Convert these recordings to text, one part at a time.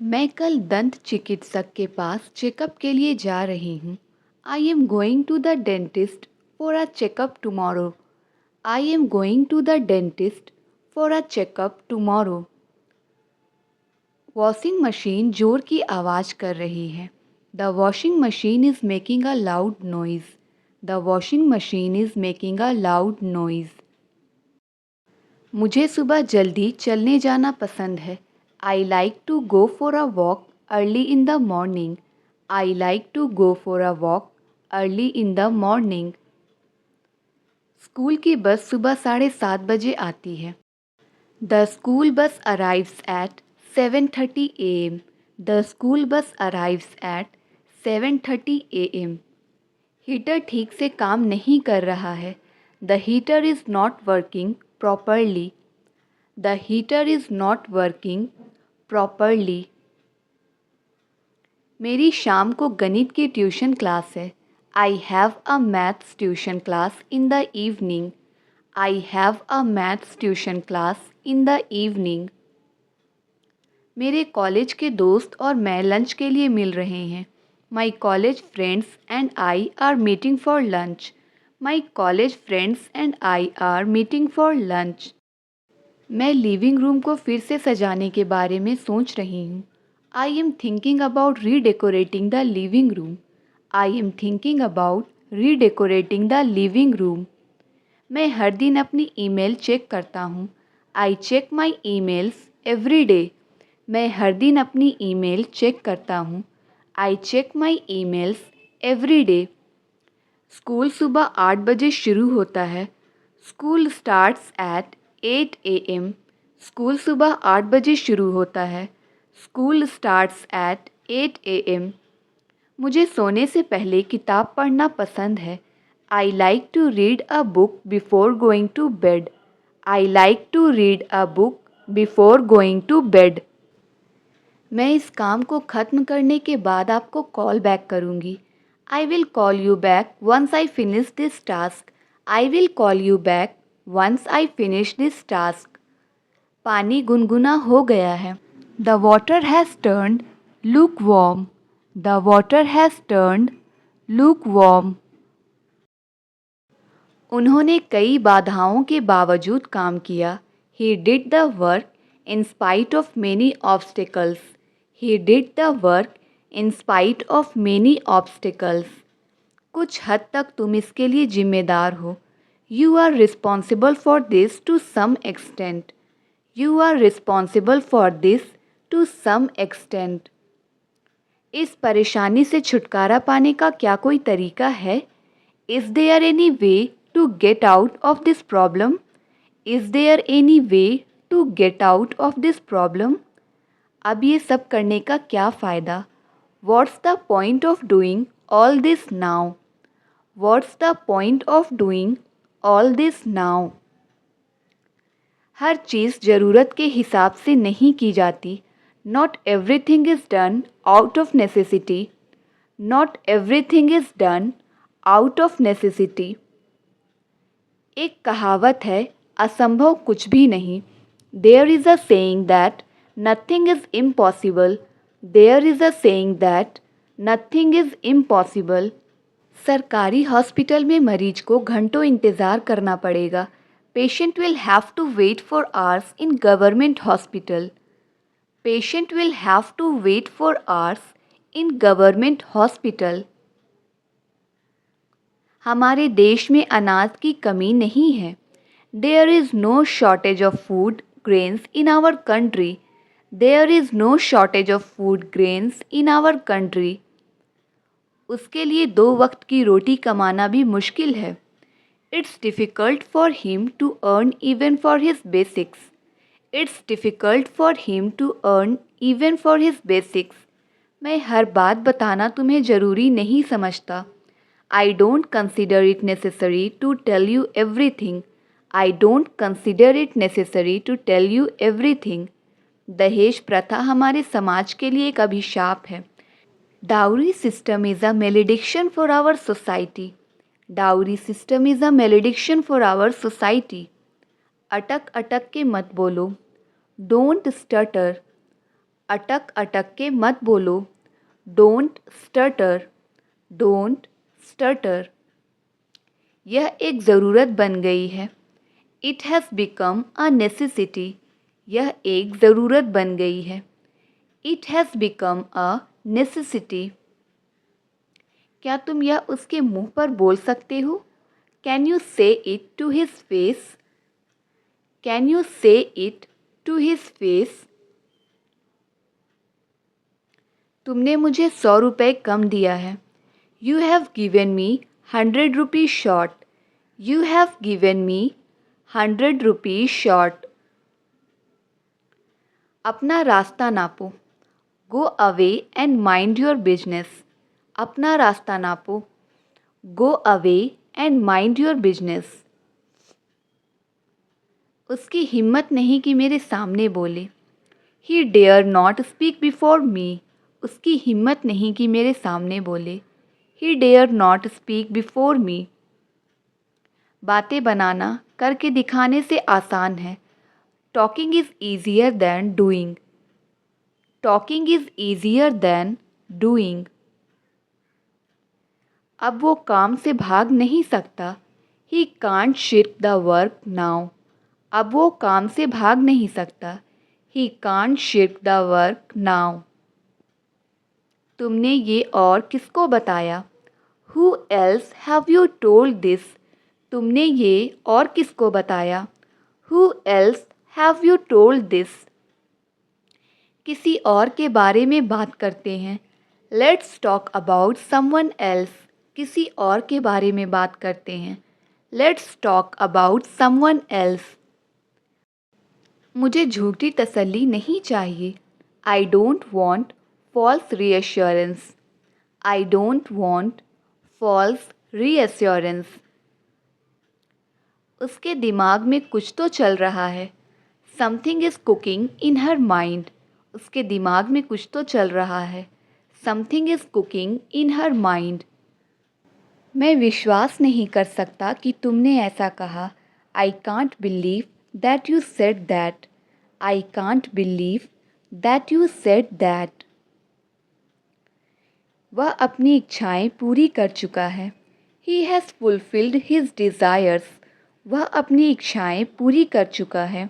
मैं कल दंत चिकित्सक के पास चेकअप के लिए जा रही हूँ। I am going to the dentist for a checkup tomorrow. I am going to the dentist for a checkup tomorrow. Washing machine जोर की आवाज़ कर रही है। The washing machine is making a loud noise. The washing machine is making a loud noise. मुझे सुबह जल्दी चलने जाना पसंद है। I like to go for a walk early in the morning. I like to go for a walk early in the morning. School की बस सुबह 7:30 बजे आती है। The school bus arrives eight 7:30 AM। The school bus arrives eight 7:30 AM। Heater ठीक से काम नहीं कर रहा है। The heater is not working properly. The heater is not working properly. मेरी शाम को गणित की ट्यूशन क्लास है। I have a maths tuition class in the evening. I have a maths tuition class in the evening. मेरे college के दोस्त और मैं लंच के लिए मिल रहे हैं। My college friends and I R meeting for lunch. My college friends and I R meeting for lunch. मैं लिविंग रूम को फिर से सजाने के बारे में सोच रही हूँ। I am thinking about redecorating the living room. I am thinking about redecorating the living room. मैं हर दिन अपनी ईमेल चेक करता हूँ। I check my emails every day. मैं हर दिन अपनी ईमेल चेक करता हूँ। I check my emails every day. School सुबह 8 बजे शुरू होता है। School starts at 8 AM। School सुबह 8 बजे शुरू होता है। School starts at 8 AM। मुझे सोने से पहले किताब पढ़ना पसंद है। I like to read a book before going to bed. I like to read a book before going to bed. मैं इस काम को ख़त्म करने के बाद आपको कॉल बैक करूँगी। I will call you back once I finish this task. I will call you back once I finish this task. पानी गुनगुना हो गया है। The water has turned lukewarm. The water has turned lukewarm. उन्होंने कई बाधाओं के बावजूद काम किया। He did the work in spite of many obstacles. He did the work in spite of many obstacles. कुछ हद तक तुम इसके लिए जिम्मेदार हो। You are responsible for this to some extent. You are responsible for this to some extent. इस परेशानी से छुटकारा पाने का क्या कोई तरीका है? Is there any way to get out of this problem? Is there any way to get out of this problem? अब ये सब करने का क्या फ़ायदा? What's the point of doing all this now? What's the point of doing all this now? हर चीज़ ज़रूरत के हिसाब से नहीं की जाती। Not everything is done out of necessity. Not everything is done out of necessity. एक कहावत है, असंभव कुछ भी नहीं। There is a saying that nothing is impossible. There is a saying that nothing is impossible. सरकारी हॉस्पिटल में मरीज को घंटों इंतज़ार करना पड़ेगा। Patient will have to wait for hours in government hospital. Patient will have to wait for hours in government hospital. हमारे देश में अनाज की कमी नहीं है। There is no shortage of food grains in our country. There is no shortage of food grains in our country. उसके लिए 2 वक्त की रोटी कमाना भी मुश्किल है। It's difficult for him to earn even for his basics. It's difficult for him to earn even for his basics. मैं हर बात बताना तुम्हें ज़रूरी नहीं समझता। I don't consider it necessary to tell you everything. I don't consider it necessary to tell you everything. दहेज प्रथा हमारे समाज के लिए एक अभिशाप है। Dowry system is a malediction for our society. Dowry system is a malediction for our society. अटक अटक के मत बोलो। Don't stutter. अटक अटक के मत बोलो। Don't stutter, don't stutter. यह एक ज़रूरत बन गई है। It has become a necessity. यह एक ज़रूरत बन गई है। It has become a necessity. क्या तुम यह उसके मुंह पर बोल सकते हो? Can you say it to his face? Can you say it to his face? तुमने मुझे 100 रुपये कम दिया है। You have given me 100 rupees short. You have given me 100 rupees short. अपना रास्ता नापो। Go away and mind your business. अपना रास्ता नापो। Go away and mind your business. उसकी हिम्मत नहीं कि मेरे सामने बोले। He dare not speak before me. उसकी हिम्मत नहीं कि मेरे सामने बोले। He dare not speak before me. बातें बनाना करके दिखाने से आसान है। Talking is easier than doing. Talking is easier than doing. अब वो काम से भाग नहीं सकता। He can't shirk the work now. अब वो काम से भाग नहीं सकता। He can't shirk the work now. तुमने ये और किसको बताया? Who else have you told this? तुमने ये और किसको बताया? Who else have you told this? किसी और के बारे में बात करते हैं। Let's talk about someone else. किसी और के बारे में बात करते हैं। Let's talk about someone else. मुझे झूठी तसल्ली नहीं चाहिए। I don't want false reassurance. I don't want false reassurance. उसके दिमाग में कुछ तो चल रहा है। Something is cooking in her mind. उसके दिमाग में कुछ तो चल रहा है। Something is cooking in her mind. मैं विश्वास नहीं कर सकता कि तुमने ऐसा कहा। I can't believe that you said that. I can't believe that you said that. वह अपनी इच्छाएं पूरी कर चुका है। He has fulfilled his desires. वह अपनी इच्छाएं पूरी कर चुका है।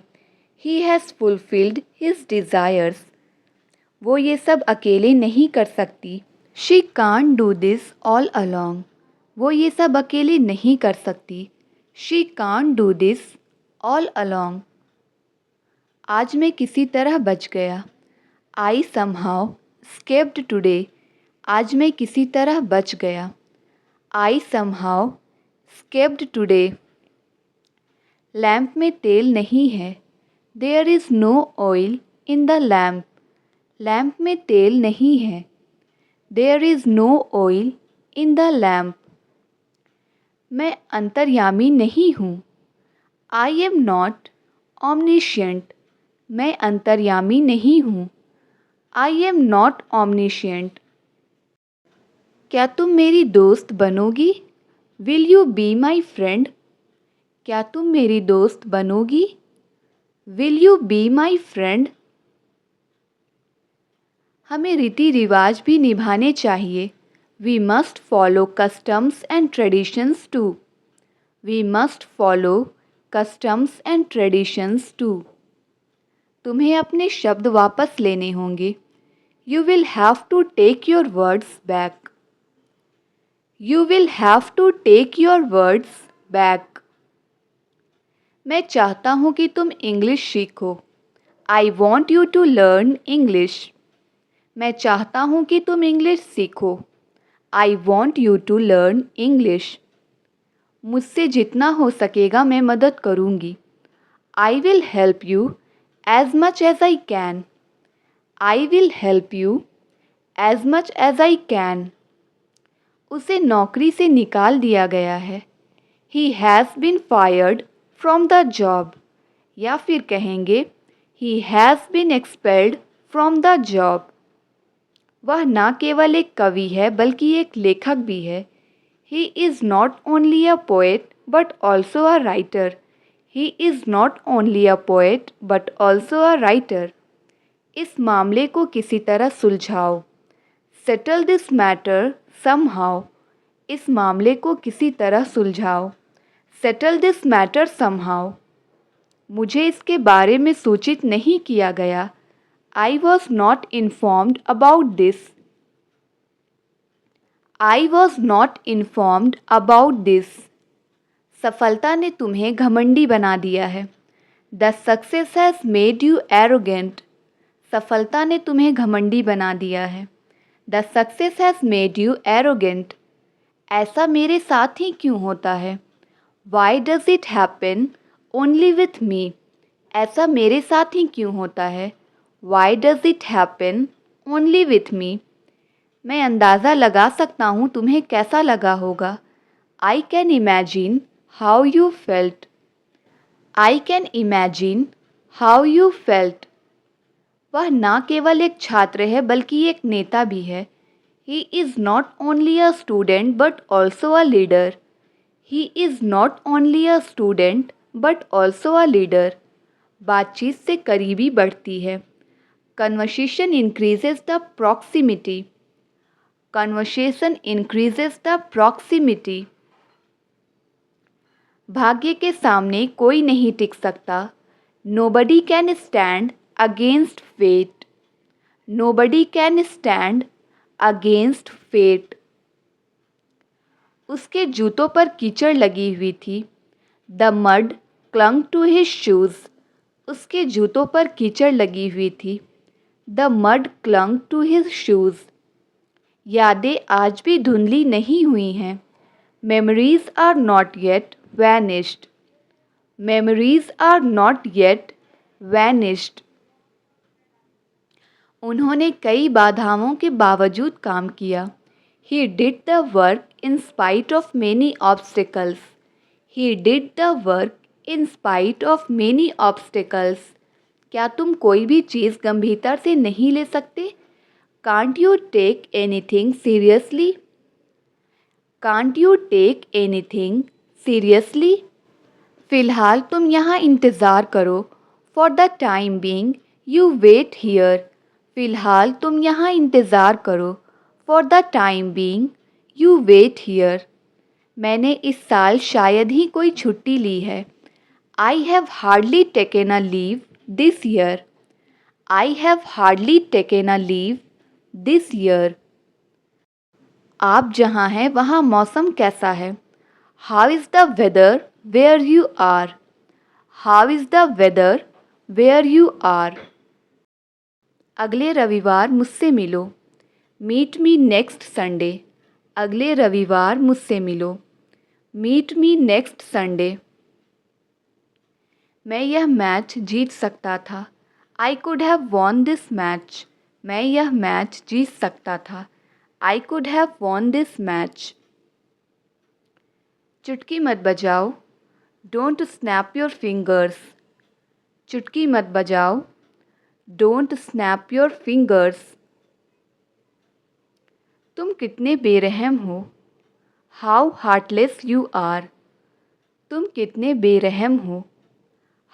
He has fulfilled his desires. वो ये सब अकेले नहीं कर सकती। She can't do this all along. वो ये सब अकेले नहीं कर सकती। She can't do this all along. आज मैं किसी तरह बच गया। I somehow escaped today. आज मैं किसी तरह बच गया। I somehow escaped today. Lamp में तेल नहीं है। There is no oil in the lamp. Lamp में तेल नहीं है। There is no oil in the lamp. मैं अंतर्यामी नहीं हूँ। I am not omniscient. मैं अंतर्यामी नहीं हूँ। I am not omniscient. क्या तुम मेरी दोस्त बनोगी? Will you be my friend? क्या तुम मेरी दोस्त बनोगी? Will you be my friend? हमें रीति रिवाज भी निभाने चाहिए। We must follow customs and traditions too. We must follow customs and traditions too. तुम्हें अपने शब्द वापस लेने होंगे। You will have to take your words back. You will have to take your words back. मैं चाहता हूँ कि तुम इंग्लिश सीखो। I want you to learn English. मैं चाहता हूँ कि तुम इंग्लिश सीखो। I want you to learn English. मुझसे जितना हो सकेगा मैं मदद करूँगी। I will help you as much as I can. I will help you as much as I can. उसे नौकरी से निकाल दिया गया है। He has been fired from the job. या फिर कहेंगे he has been expelled from the job. वह न केवल एक कवि है बल्कि एक लेखक भी है। He is not only a poet but also a writer. He is not only a poet but also a writer. इस मामले को किसी तरह सुलझाओ। Settle this matter somehow. इस मामले को किसी तरह सुलझाओ। Settle this matter somehow. मुझे इसके बारे में सूचित नहीं किया गया। I was not informed about this. I was not informed about this. सफलता ने तुम्हें घमंडी बना दिया है। The success has made you arrogant. सफलता ने तुम्हें घमंडी बना दिया है। The success has made you arrogant. ऐसा मेरे साथ ही क्यों होता है। Why does it happen only with me. ऐसा मेरे साथ ही क्यों होता है। Why does it happen only with me. मैं अंदाज़ा लगा सकता हूँ तुम्हें कैसा लगा होगा। I can imagine how you felt. I can imagine how you felt. वह न केवल एक छात्र है बल्कि एक नेता भी है। He is not only a student but also a leader. He is not only a student but also a leader. बातचीत से करीबी बढ़ती है। Conversation increases the proximity. Conversation increases the proximity. भाग्य के सामने कोई नहीं टिक सकता। Nobody can stand against fate. Nobody can stand against fate. उसके जूतों पर कीचड़ लगी हुई थी। The mud clung to his shoes. उसके जूतों पर कीचड़ लगी हुई थी। The mud clung to his shoes. यादें आज भी धुंधली नहीं हुई हैं। Memories are not yet vanished. Memories are not yet vanished. उन्होंने कई बाधाओं के बावजूद काम किया। He did the work in spite of many obstacles. He did the work in spite of many obstacles. क्या तुम कोई भी चीज़ गंभीरता से नहीं ले सकते। Can't you take anything seriously. Can't you take anything seriously. फ़िलहाल तुम यहाँ इंतज़ार करो। For the time being you wait here. फ़िलहाल तुम यहाँ इंतज़ार करो। For the time being you wait here. मैंने इस साल शायद ही कोई छुट्टी ली है। I have hardly taken a leave this year. I have hardly taken a leave this year. आप जहाँ हैं वहाँ मौसम कैसा है। How is the weather where you are. How is the weather where you are. अगले रविवार मुझसे मिलो। Meet me next Sunday. अगले रविवार मुझसे मिलो। Meet me next Sunday. मैं यह मैच जीत सकता था। I could have won this match. मैं यह मैच जीत सकता था। I could have won this match. चुटकी मत बजाओ। Don't snap your fingers. चुटकी मत बजाओ। Don't snap your fingers. तुम कितने बेरहम हो। How heartless you are. तुम कितने बेरहम हो।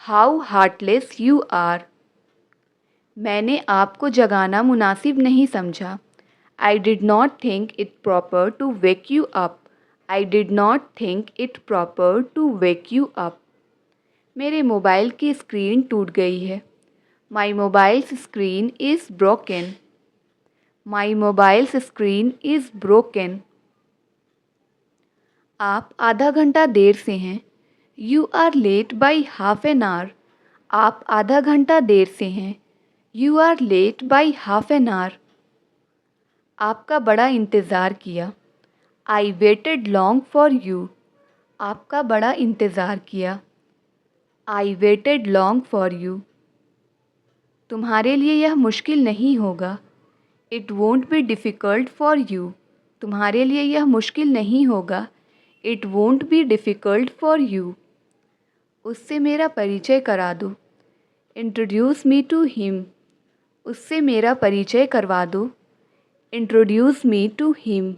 How heartless you are. मैंने आपको जगाना मुनासिब नहीं समझा। I did not think it proper to wake you up. I did not think it proper to wake you up. मेरे मोबाइल की स्क्रीन टूट गई है। My mobile's screen is broken. My mobile's screen is broken. आप आधा घंटा देर से हैं। You are late by half an our. आप आधा घंटा देर से हैं। You are late by half an hour. आपका बड़ा इंतज़ार किया। I waited long for you. आपका बड़ा इंतज़ार किया। I waited long for you. तुम्हारे लिए यह मुश्किल नहीं होगा। It won't be difficult for you. तुम्हारे लिए यह मुश्किल नहीं होगा। It won't be difficult for you. उससे मेरा परिचय करा दो। Introduce me to him. उससे मेरा परिचय करवा दो। Introduce me to him.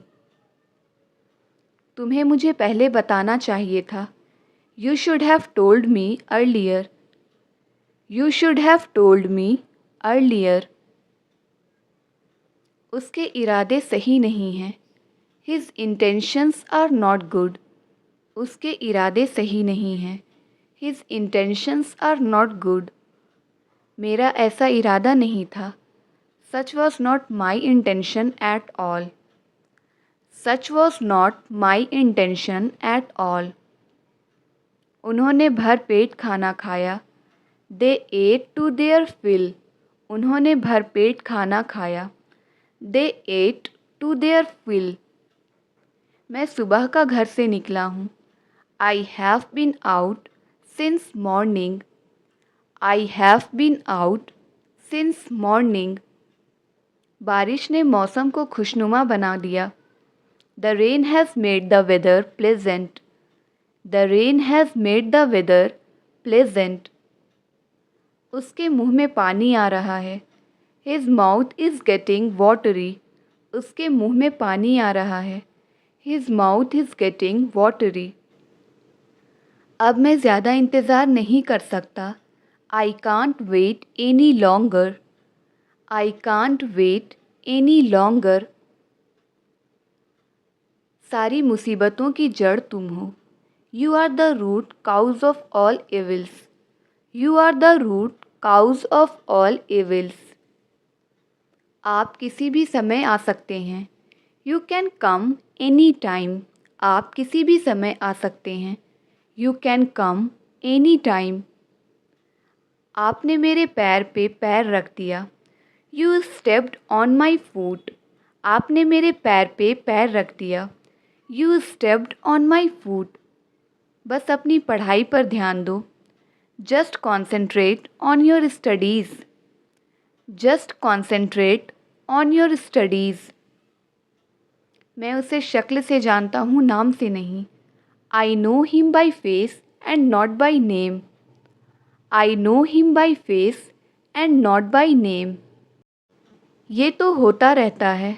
तुम्हें मुझे पहले बताना चाहिए था। You should have told me earlier. You should have told me earlier. उसके इरादे सही नहीं हैं. His intentions are not good. उसके इरादे सही नहीं हैं. His intentions are not good. मेरा ऐसा इरादा नहीं था. Such was not my intention at all. Such was not my intention at all. उन्होंने भरपेट खाना खाया. They ate to their fill. उन्होंने भरपेट खाना खाया. They ate to their fill. मैं सुबह का घर से निकला हूँ. I have been out since morning. I have been out since morning. बारिश ने मौसम को खुशनुमा बना दिया. The rain has made the weather pleasant. The rain has made the weather pleasant. उसके मुंह में पानी आ रहा है. His mouth is getting watery. उसके मुंह में पानी आ रहा है. His mouth is getting watery. अब मैं ज़्यादा इंतज़ार नहीं कर सकता. I can't wait any longer. I can't wait any longer. सारी मुसीबतों की जड़ तुम हो. You are the root cause of all evils. You are the root cause of all evils. आप किसी भी समय आ सकते हैं. You can come any time. आप किसी भी समय आ सकते हैं. You can come any time. आपने मेरे पैर पे पैर रख दिया. You stepped on my foot. आपने मेरे पैर पे पैर रख दिया. You stepped on my foot. बस अपनी पढ़ाई पर ध्यान दो. Just concentrate on your studies. Just concentrate on your studies. मैं उसे शक्ल से जानता हूँ, नाम से नहीं. I know him by face and not by name. I know him by face and not by name. ये तो होता रहता है.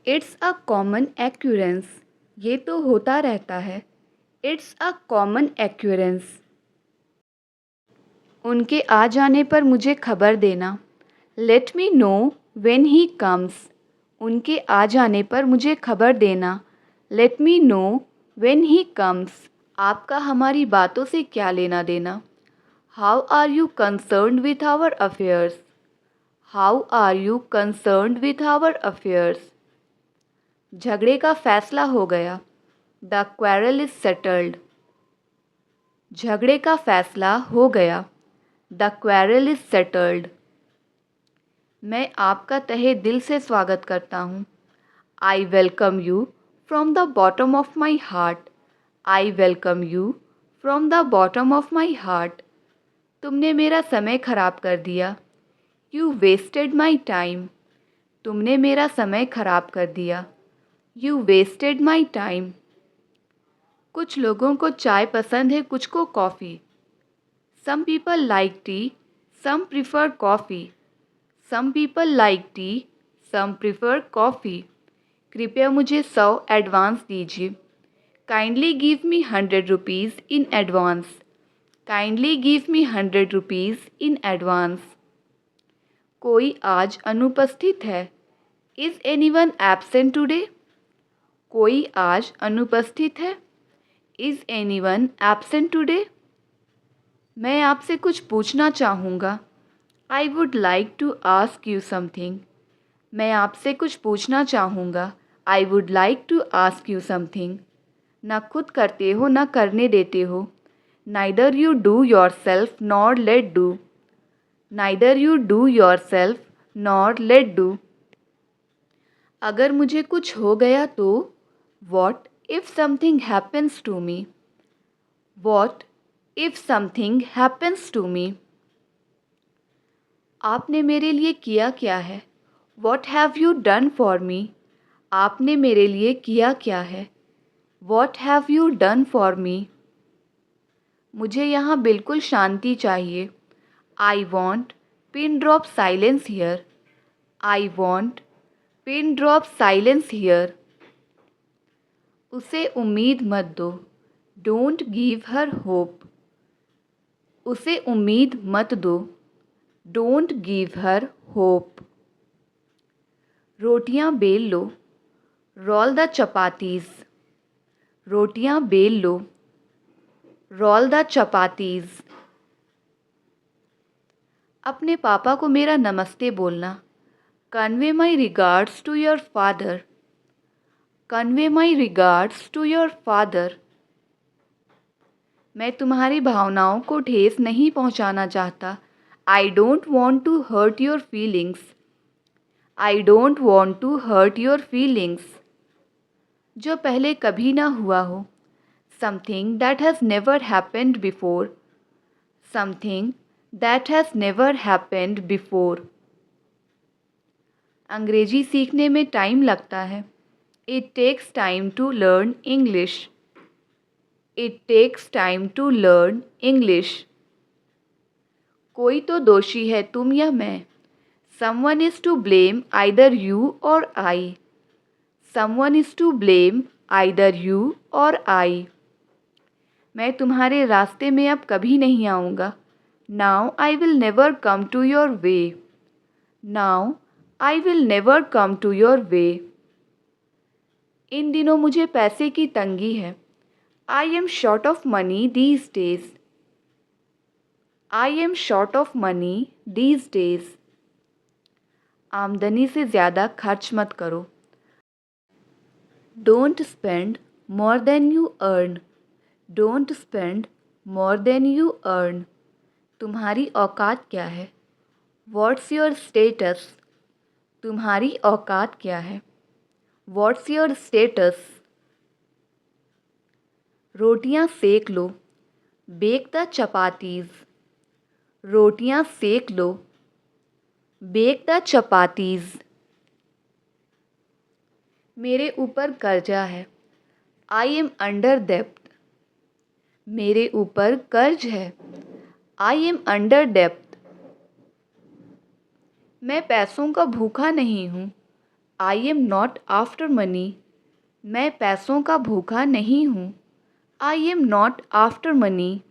It's a common occurrence. ये तो होता रहता है. It's a common occurrence. उनके आ जाने पर मुझे खबर देना. Let me know when he comes. उनके आ जाने पर मुझे खबर देना. Let me know when he comes. आपका हमारी बातों से क्या लेना देना. How are you concerned with our affairs? How are you concerned with our affairs? झगड़े का फैसला हो गया. The quarrel is settled. झगड़े का फैसला हो गया. The quarrel is settled. मैं आपका तहे दिल से स्वागत करता हूँ. I welcome you from the bottom of my heart. I welcome you from the bottom of my heart. तुमने मेरा समय खराब कर दिया. You wasted my time. तुमने मेरा समय खराब कर दिया. You wasted my time. कुछ लोगों को चाय पसंद है, कुछ को coffee. Some people like tea, some prefer coffee. Some people like tea, some prefer coffee. कृपया मुझे 100 एडवांस दीजिए. Kindly give me 100 rupees in advance. Kindly give me 100 rupees in advance. कोई आज अनुपस्थित है. Is anyone absent today? कोई आज अनुपस्थित है. Is anyone absent today? मैं आपसे कुछ पूछना चाहूँगा. I would like to ask you something. मैं आपसे कुछ पूछना चाहूँगा. I would like to ask you something. ना खुद करते हो ना करने देते हो. Neither you do yourself nor let do. Neither you do yourself nor let do. अगर मुझे कुछ हो गया तो. What if something happens to me? What if something happens to me? आपने मेरे लिए किया क्या है. What have you done for me? आपने मेरे लिए किया क्या है. What have you done for me? मुझे यहाँ बिल्कुल शांति चाहिए. I want pin drop silence here. I want pin drop silence here. उसे उम्मीद मत दो. Don't give her hope. उसे उम्मीद मत दो. Don't give her hope. रोटियां बेल लो, रोल द चपातीज। रोटियां बेल लो, रोल द चपातीज। अपने पापा को मेरा नमस्ते बोलना। Convey my regards to your father. Convey my regards to your father. मैं तुम्हारी भावनाओं को ठेस नहीं पहुंचाना चाहता। I don't want to hurt your feelings. I don't want to hurt your feelings. जो पहले कभी ना हुआ हो। Something that has never happened before. Something that has never happened before. अंग्रेजी सीखने में टाइम लगता है। It takes time to learn English. It takes time to learn English. कोई तो दोषी है, तुम या मैं। Someone is to blame either you or I. Someone is to blame either you or I. मैं तुम्हारे रास्ते में अब कभी नहीं आऊँगा। Now I will never come to your way. Now I will never come to your way. इन दिनों मुझे पैसे की तंगी है। I am short of money these days. I am short of money these days. आमदनी से ज़्यादा खर्च मत करो। Don't spend more than you earn. Don't spend more than you earn. तुम्हारी औकात क्या है। What's your status. तुम्हारी औकात क्या है। What's your status. रोटियां सेक लो, बेक द चपातीज। रोटियां सेक लो, बेक द चपातीज। मेरे ऊपर कर्जा है। आई एम अंडर डेप्ट। मेरे ऊपर कर्ज है। आई एम अंडर डेप्ट। मैं पैसों का भूखा नहीं हूँ। I am not after money. मैं पैसों का भूखा नहीं हूँ। I am not after money.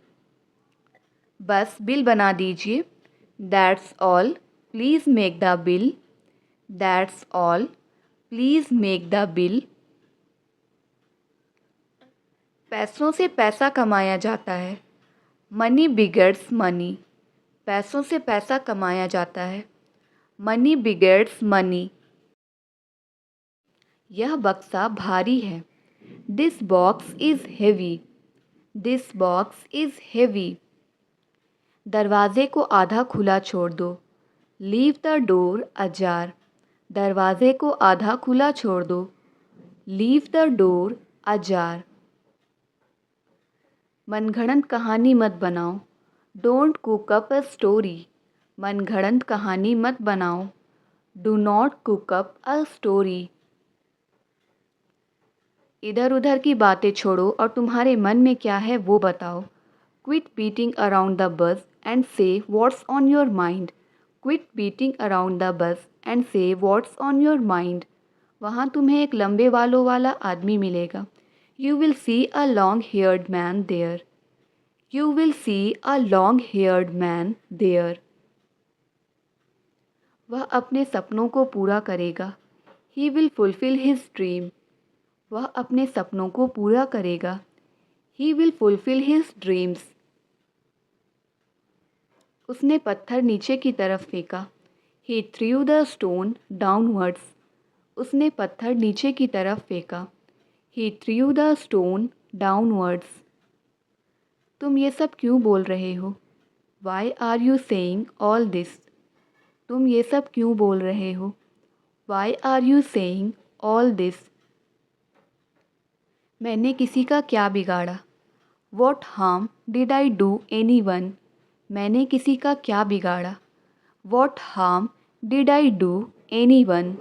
बस बिल बना दीजिए। That's all, please make the bill. That's all, please make the bill. पैसों से पैसा कमाया जाता है। Money begets money. पैसों से पैसा कमाया जाता है। Money begets money. यह बक्सा भारी है। This box is heavy. This box is heavy. दरवाजे को आधा खुला छोड़ दो। Leave the door ajar. दरवाजे को आधा खुला छोड़ दो। Leave the door ajar. मनगढ़ंत कहानी मत बनाओ। Don't cook up a story. मनगढ़ंत कहानी मत बनाओ। Do not cook up a story. इधर उधर की बातें छोड़ो और तुम्हारे मन में क्या है वो बताओ। Quit beating around the bush and say what's on your mind. Quit beating around the bush and say what's on your mind. वहाँ तुम्हें एक लंबे बालों वाला आदमी मिलेगा। You will see a long haired man there. You will see a long haired man there. वह अपने सपनों को पूरा करेगा। He will fulfil his dream. वह अपने सपनों को पूरा करेगा। He will fulfil his dreams. उसने पत्थर नीचे की तरफ फेंका। He threw the stone downwards. उसने पत्थर नीचे की तरफ फेंका। He threw the stone downwards. तुम ये सब क्यों बोल रहे हो। Why are you saying all this. तुम ये सब क्यों बोल रहे हो। Why are you saying all this. मैंने किसी का क्या बिगाड़ा। What harm did I do anyone. मैंने किसी का क्या बिगाड़ा। What harm did I do anyone.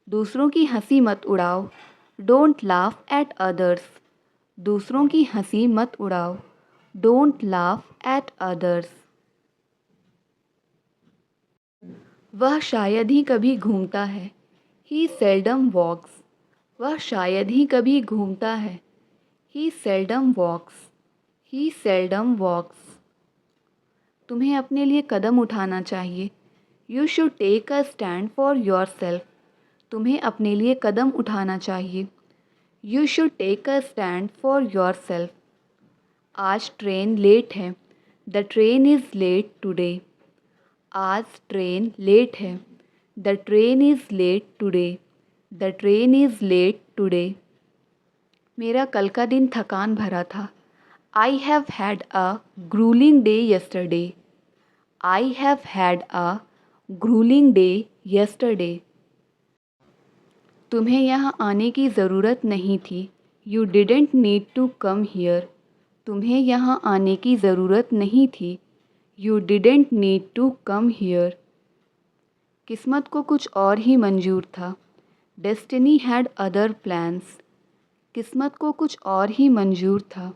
दूसरों की हंसी मत उड़ाओ। Don't laugh at others. दूसरों की हंसी मत उड़ाओ। Don't laugh at others. वह शायद ही कभी घूमता है। He seldom walks. वह शायद ही कभी घूमता है। He seldom walks. He seldom walks. तुम्हें अपने लिए कदम उठाना चाहिए। You should take a stand for yourself. तुम्हें अपने लिए कदम उठाना चाहिए। You should take a stand for your self. आज ट्रेन लेट है। The train is late today. आज ट्रेन लेट है। The train is late today. The train is late today. मेरा कल का दिन थकान भरा था। I have had a gruelling day yesterday. I have had a grueling day yesterday. तुम्हें यहाँ आने की ज़रूरत नहीं थी। You didn't need to come here. तुम्हें यहाँ आने की ज़रूरत नहीं थी। You didn't need to come here. किस्मत को कुछ और ही मंजूर था। Destiny had other plans. किस्मत को कुछ और ही मंजूर था।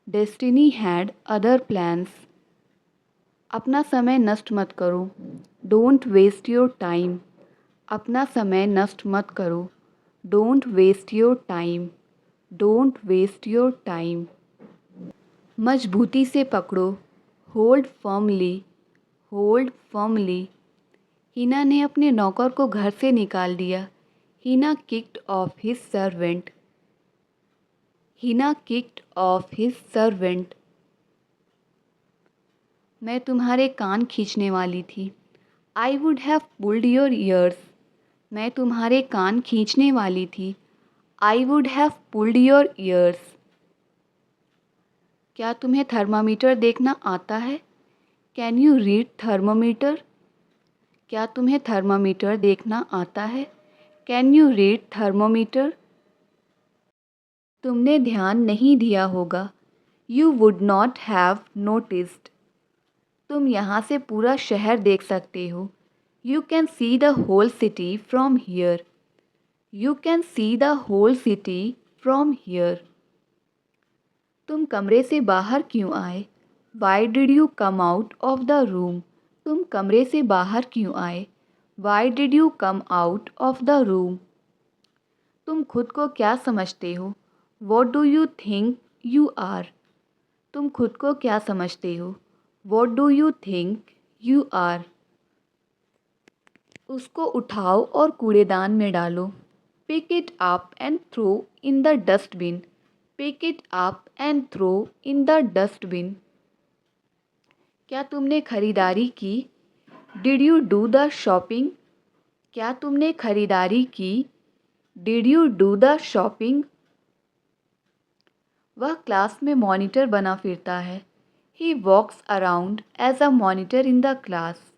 Destiny had other plans. अपना समय नष्ट मत करो। Don't waste your time. अपना समय नष्ट मत करो। Don't waste your time. Don't waste your time. मजबूती से पकड़ो। Hold firmly. Hold firmly. Hina ने अपने नौकर को घर से निकाल दिया। Hina kicked off his servant. Hina kicked off his servant. मैं तुम्हारे कान खींचने वाली थी। I would have pulled your ears. मैं तुम्हारे कान खींचने वाली थी। I would have pulled your years. क्या तुम्हें थर्मामीटर देखना आता है? Can you read thermometer? क्या तुम्हें थर्मामीटर देखना आता है? Can you read thermometer? तुमने ध्यान नहीं दिया होगा। You would not have noticed. तुम यहाँ से पूरा शहर देख सकते हो। You can see the whole city from here. You can see the whole city from here. तुम कमरे से बाहर क्यों आए? Why did you come out of the room? तुम कमरे से बाहर क्यों आए? Why did you come out of the room? तुम खुद को क्या समझते हो? What do you think you are? तुम खुद को क्या समझते हो? What do you think you are? उसको उठाओ और कूड़ेदान में डालो। Pick it up and throw in the dustbin. Pick it up and throw in the dustbin. क्या तुमने खरीदारी की? Did you do the shopping? क्या तुमने खरीदारी की? Did you do the shopping? वह क्लास में मॉनिटर बना फिरता है। He walks around as a monitor in the class.